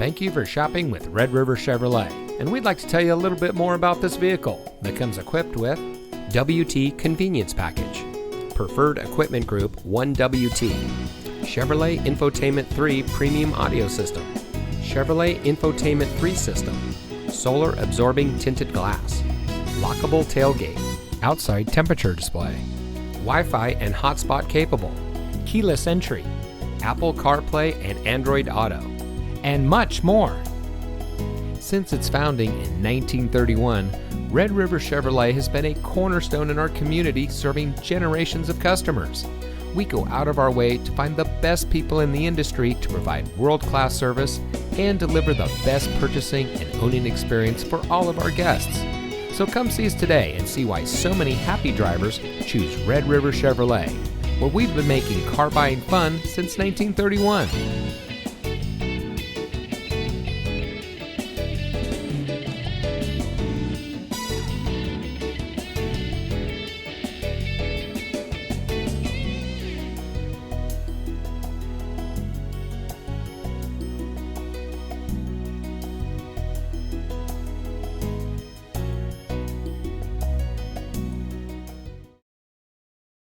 Thank you for shopping with Red River Chevrolet, and we'd like to tell you a little bit more about this vehicle that comes equipped with WT Convenience Package, Preferred Equipment Group 1WT, Chevrolet Infotainment 3 Premium Audio System, Chevrolet Infotainment 3 System, Solar Absorbing Tinted Glass, Lockable Tailgate, Outside Temperature Display, Wi-Fi and Hotspot Capable, Keyless Entry, Apple CarPlay and Android Auto, and much more. Since its founding in 1931, Red River Chevrolet has been a cornerstone in our community, serving generations of customers. We go out of our way to find the best people in the industry to provide world-class service and deliver the best purchasing and owning experience for all of our guests. So come see us today and see why so many happy drivers choose Red River Chevrolet, where we've been making car buying fun since 1931.